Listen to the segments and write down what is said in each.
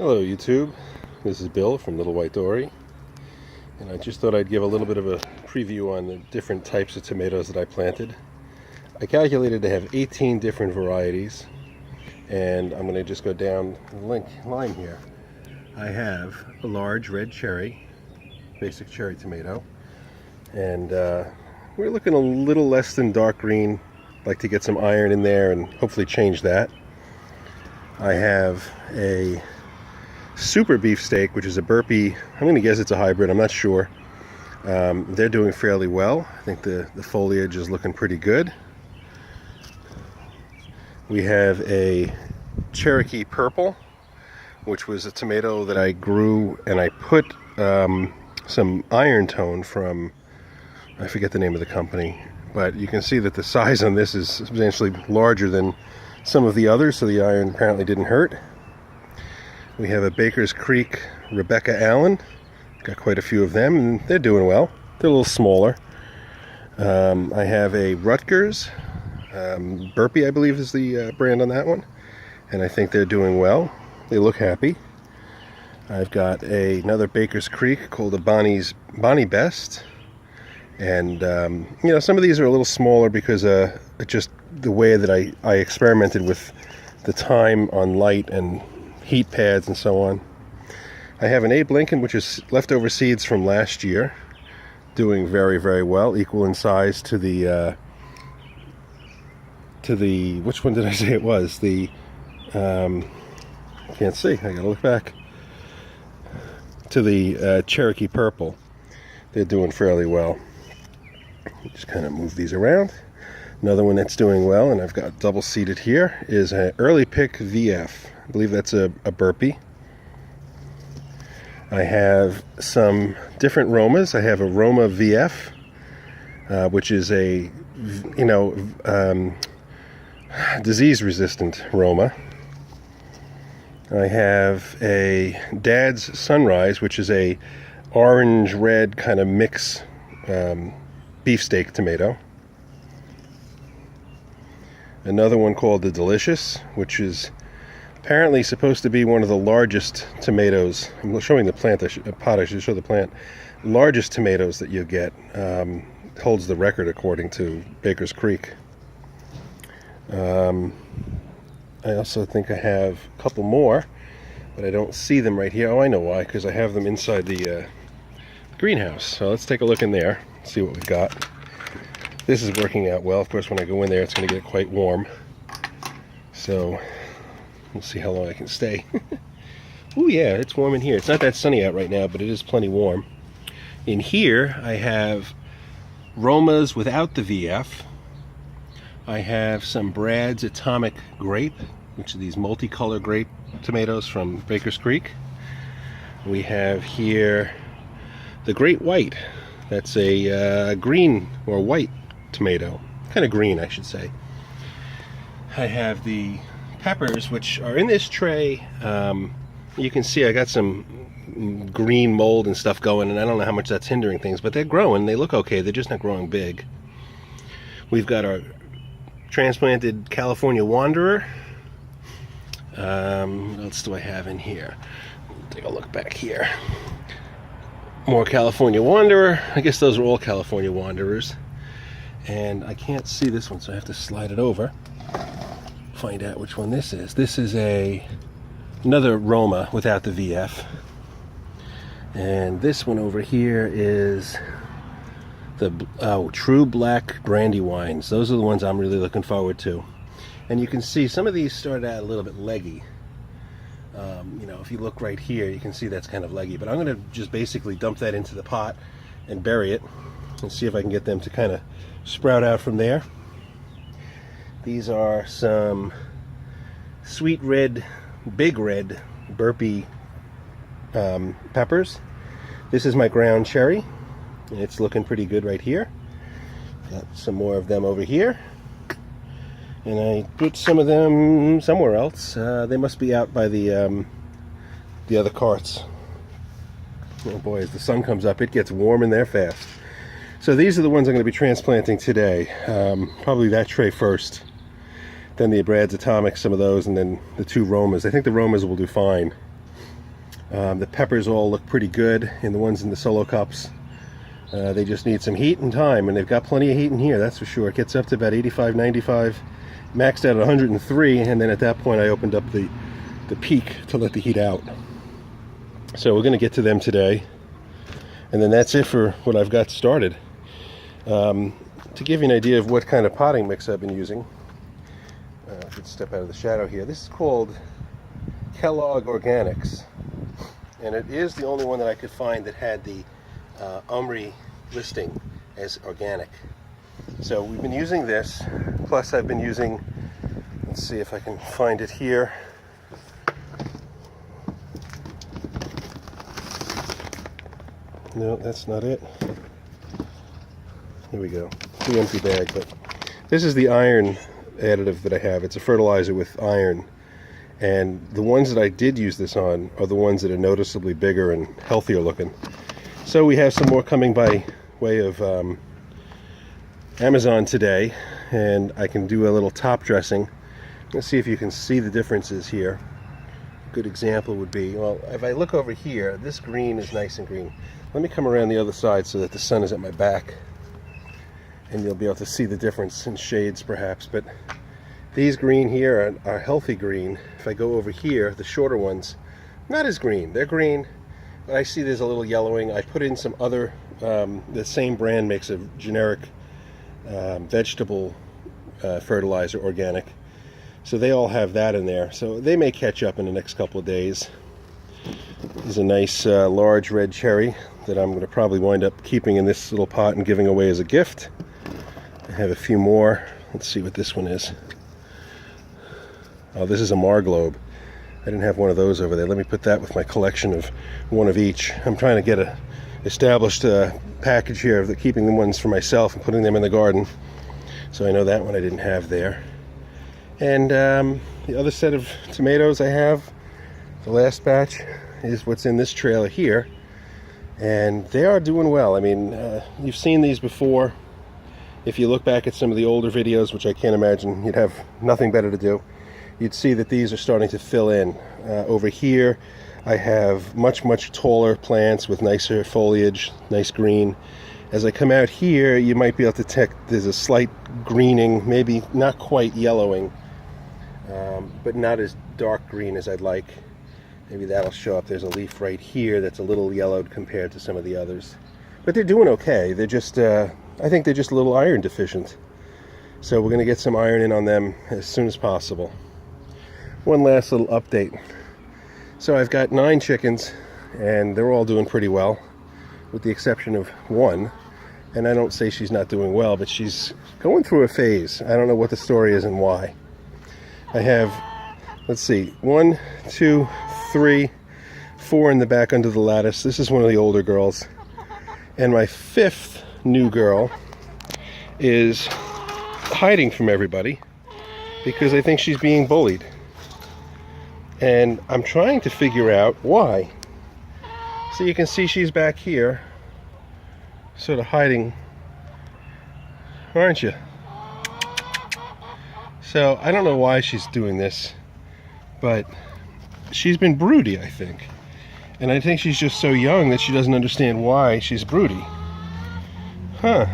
Hello YouTube, this is Bill from Little White Dory, and I just thought I'd give a little bit of a preview on the different types of tomatoes that I planted. I calculated to have 18 different varieties, and I'm going to just go down the line here. I have a large red cherry, basic cherry tomato, and we're looking a little less than dark green. I'd like to get some iron in there and hopefully change that. I have a super beefsteak, which is a burpee. I'm going to guess it's a hybrid. I'm not sure. They're doing fairly well. I think the foliage is looking pretty good. We have a Cherokee purple, which was a tomato that I grew, and I put some iron tone from, I forget the name of the company, but you can see that the size on this is substantially larger than some of the others, so the iron apparently didn't hurt. We have a Baker's Creek Rebecca Allen. Got quite a few of them, and they're doing well. They're a little smaller. I have a Rutgers Burpee, I believe is the brand on that one, and I think they're doing well. They look happy. I've got another Baker's Creek called a Bonnie Best, and some of these are a little smaller because just the way that I experimented with the time on light and heat pads and so on. I have an Abe Lincoln, which is leftover seeds from last year, doing very, very well, equal in size to the which one did I say it was? The can't see, I gotta look back, to the Cherokee purple. They're doing fairly well. Just kind of move these around. Another one that's doing well, and I've got double seeded here, is an early pick VF. I believe that's a burpee. I have some different Romas. I have a Roma VF, which is a disease-resistant Roma. I have a Dad's Sunrise, which is a orange-red kind of mix beefsteak tomato. Another one called the Delicious, which is apparently supposed to be one of the largest tomatoes. I'm showing the plant, I should show the plant. Largest tomatoes that you get. Holds the record according to Baker's Creek. I also think I have a couple more, but I don't see them right here. Oh, I know why, because I have them inside the greenhouse. So let's take a look in there, see what we've got. This is working out well. Of course, when I go in there, it's going to get quite warm. So we'll see how long I can stay. Oh yeah, it's warm in here. It's not that sunny out right now, but it is plenty warm. In here, I have Romas without the VF. I have some Brad's Atomic Grape, which are these multicolor grape tomatoes from Baker's Creek. We have here the Great White. That's a green or white tomato. Kind of green, I should say. I have the peppers, which are in this tray. You can see I got some green mold and stuff going, and I don't know how much that's hindering things, but they're growing. They look okay. They're just not growing big. We've got our transplanted California Wanderer. What else do I have in here? Take a look back here. More California Wanderer. I guess those are all California Wanderers. And I can't see this one, so I have to slide it over. Find out which one this is. This is another Roma without the VF. And this one over here is the True Black Brandywines. Those are the ones I'm really looking forward to. And you can see some of these started out a little bit leggy. If you look right here, you can see that's kind of leggy. But I'm going to just basically dump that into the pot and bury it and see if I can get them to kind of sprout out from there. These are some sweet red, big red burpee peppers. This is my ground cherry, and it's looking pretty good right here. Got some more of them over here, and I put some of them somewhere else. They must be out by the other carts. Oh boy, as the sun comes up, it gets warm in there fast. So these are the ones I'm going to be transplanting today. Probably that tray first, then the Brad's Atomic, some of those, and then the two Romas. I think the Romas will do fine. The peppers all look pretty good in the ones in the solo cups. They just need some heat and time, and they've got plenty of heat in here, that's for sure. It gets up to about 85, 95, maxed out at 103, and then at that point I opened up the peak to let the heat out. So we're going to get to them today, and then that's it for what I've got started. To give you an idea of what kind of potting mix I've been using, let's step out of the shadow here. This is called Kellogg Organics, and it is the only one that I could find that had the Omri listing as organic. So we've been using this, plus I've been using, let's see if I can find it here. No, that's not it. Here we go. The empty bag, but this is the iron additive that I have. It's a fertilizer with iron, and the ones that I did use this on are the ones that are noticeably bigger and healthier looking. So we have some more coming by way of Amazon today, and I can do a little top dressing. Let's see if you can see the differences here. A good example would be, well, if I look over here, this green is nice and green. Let me come around the other side so that the sun is at my back, and you'll be able to see the difference in shades perhaps. But these green here are healthy green. If I go over here, the shorter ones, not as green. They're green, but I see there's a little yellowing. I put in some other, the same brand makes a generic vegetable fertilizer, organic. So they all have that in there. So they may catch up in the next couple of days. There's a nice large red cherry that I'm going to probably wind up keeping in this little pot and giving away as a gift. I have a few more. Let's see what this one is. Oh, this is a Marglobe. I didn't have one of those over there. Let me put that with my collection of one of each. I'm trying to get a established package here of keeping the ones for myself and putting them in the garden. So I know that one I didn't have there. And the other set of tomatoes I have, the last batch, is what's in this trailer here. And they are doing well. I mean, you've seen these before. If you look back at some of the older videos, which I can't imagine you'd have nothing better to do, you'd see that these are starting to fill in. Over here, I have much, much taller plants with nicer foliage, nice green. As I come out here, you might be able to detect there's a slight greening, maybe not quite yellowing, but not as dark green as I'd like. Maybe that'll show up. There's a leaf right here that's a little yellowed compared to some of the others. But they're doing okay. They're just, I think they're just a little iron deficient. So we're going to get some iron in on them as soon as possible. One last little update. So I've got 9 chickens, and they're all doing pretty well, with the exception of one. And I don't say she's not doing well, but she's going through a phase. I don't know what the story is and why. I have, let's see, 1, 2, 3, 4 in the back under the lattice. This is one of the older girls. And my 5th new girl is hiding from everybody because I think she's being bullied. And I'm trying to figure out why. So you can see she's back here, sort of hiding, aren't you? So I don't know why she's doing this, but she's been broody, I think. And I think she's just so young that she doesn't understand why she's broody. Huh,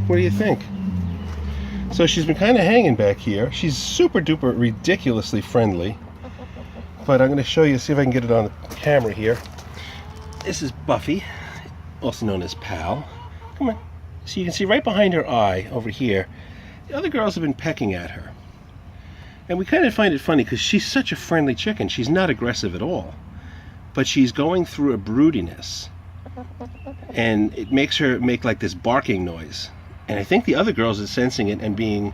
what do you think? So she's been kind of hanging back here. She's super duper ridiculously friendly. But I'm going to show you, see if I can get it on the camera here. This is Buffy, also known as Pal. Come on. So you can see right behind her eye over here, the other girls have been pecking at her. And we kind of find it funny because she's such a friendly chicken. She's not aggressive at all. But she's going through a broodiness. And it makes her make like this barking noise. And I think the other girls are sensing it and being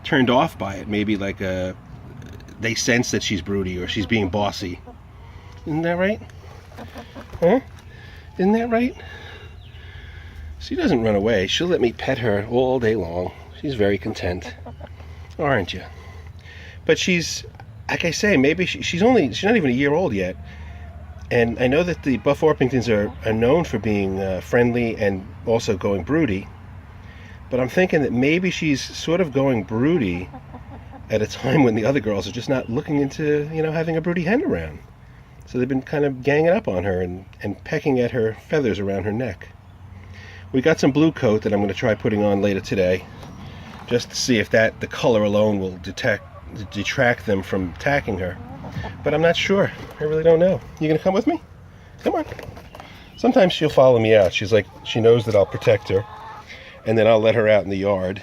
turned off by it. Maybe like they sense that she's broody or she's being bossy. Isn't that right? Huh? Isn't that right? She doesn't run away. She'll let me pet her all day long. She's very content. Aren't you? But she's, like I say, maybe she's not even a year old yet. And I know that the Buff Orpingtons are known for being friendly and also going broody. But I'm thinking that maybe she's sort of going broody at a time when the other girls are just not looking into, having a broody hen around. So they've been kind of ganging up on her and pecking at her feathers around her neck. We got some blue coat that I'm going to try putting on later today, just to see if the color alone will detract them from attacking her. But I'm not sure. I really don't know. You going to come with me? Come on. Sometimes she'll follow me out. She's like, she knows that I'll protect her, and then I'll let her out in the yard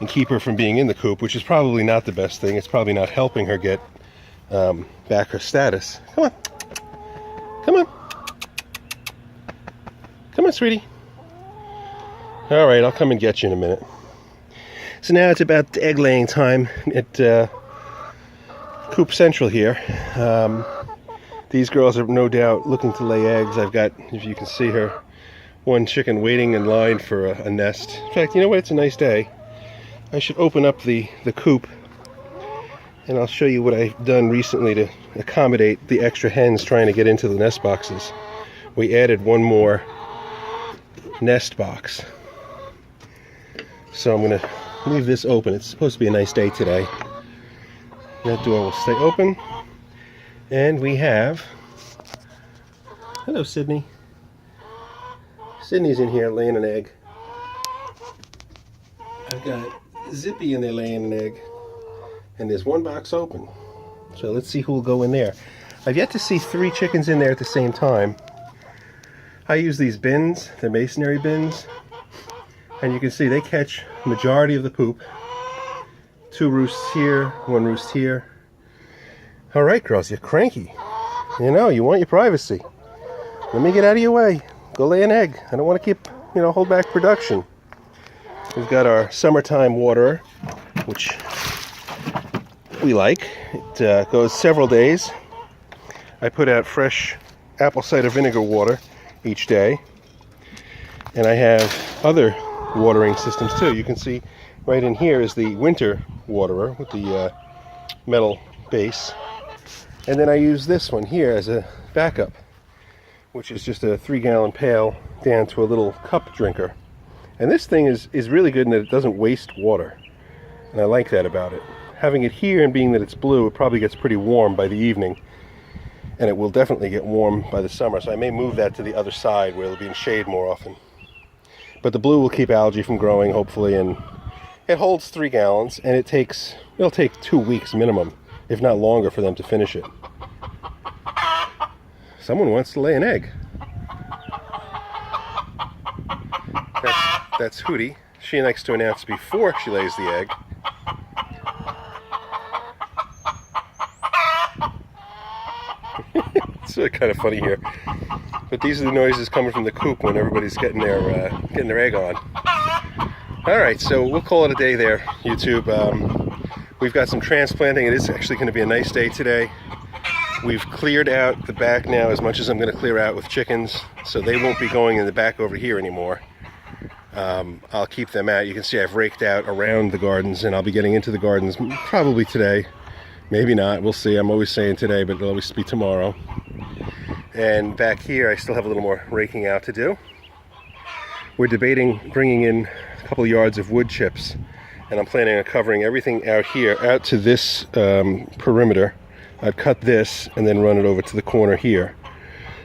and keep her from being in the coop, which is probably not the best thing. It's probably not helping her get back her status. Come on. Come on. Come on, sweetie. All right, I'll come and get you in a minute. So now it's about egg laying time at Coop Central here. These girls are no doubt looking to lay eggs. I've got, if you can see her, one chicken waiting in line for a nest. In fact, you know what? It's a nice day. I should open up the coop, and I'll show you what I've done recently to accommodate the extra hens trying to get into the nest boxes. We added one more nest box. So I'm going to leave this open. It's supposed to be a nice day today. That door will stay open. And we have... Hello, Sydney. Sydney's in here laying an egg. I've got Zippy in there laying an egg. And there's one box open. So let's see who will go in there. I've yet to see 3 chickens in there at the same time. I use these bins. They're masonry bins. And you can see they catch the majority of the poop. 2 roosts here, 1 roost here. All right, girls, you're cranky. You know, you want your privacy. Let me get out of your way. Go lay an egg. I don't want to keep, hold back production. We've got our summertime waterer, which we like. It goes several days. I put out fresh apple cider vinegar water each day. And I have other watering systems too. You can see right in here is the winter waterer with the metal base, and then I use this one here as a backup, which is just a 3-gallon pail down to a little cup drinker. And this thing is really good in that it doesn't waste water, and I like that about it. Having it here and being that it's blue, it probably gets pretty warm by the evening, and it will definitely get warm by the summer, so I may move that to the other side where it'll be in shade more often. But the blue will keep algae from growing, hopefully, and it holds 3 gallons, and it'll take 2 weeks minimum, if not longer, for them to finish it. Someone wants to lay an egg. That's Hootie. She likes to announce before she lays the egg. It's kind of funny here. But these are the noises coming from the coop when everybody's getting their egg on. All right, so we'll call it a day there, YouTube. We've got some transplanting. It is actually going to be a nice day today. We've cleared out the back now as much as I'm going to clear out with chickens, so they won't be going in the back over here anymore. I'll keep them out. You can see I've raked out around the gardens, and I'll be getting into the gardens probably today. Maybe not. We'll see. I'm always saying today, but it'll always be tomorrow. And back here, I still have a little more raking out to do. We're debating bringing in a couple yards of wood chips, and I'm planning on covering everything out here, out to this perimeter. I'd cut this and then run it over to the corner here.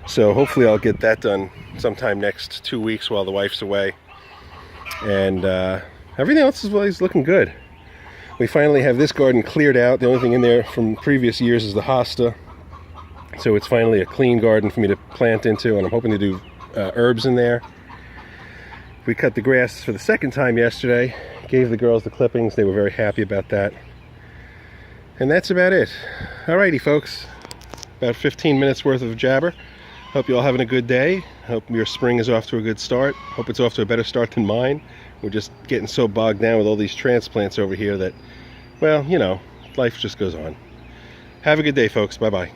So hopefully I'll get that done sometime next 2 weeks while the wife's away. And everything else is looking good. We finally have this garden cleared out. The only thing in there from previous years is the hosta. So it's finally a clean garden for me to plant into, and I'm hoping to do herbs in there. We cut the grass for the second time yesterday. Gave the girls the clippings. They were very happy about that. And that's about it. Alrighty, folks. About 15 minutes worth of jabber. Hope you're all having a good day. Hope your spring is off to a good start. Hope it's off to a better start than mine. We're just getting so bogged down with all these transplants over here that, well, life just goes on. Have a good day, folks. Bye-bye.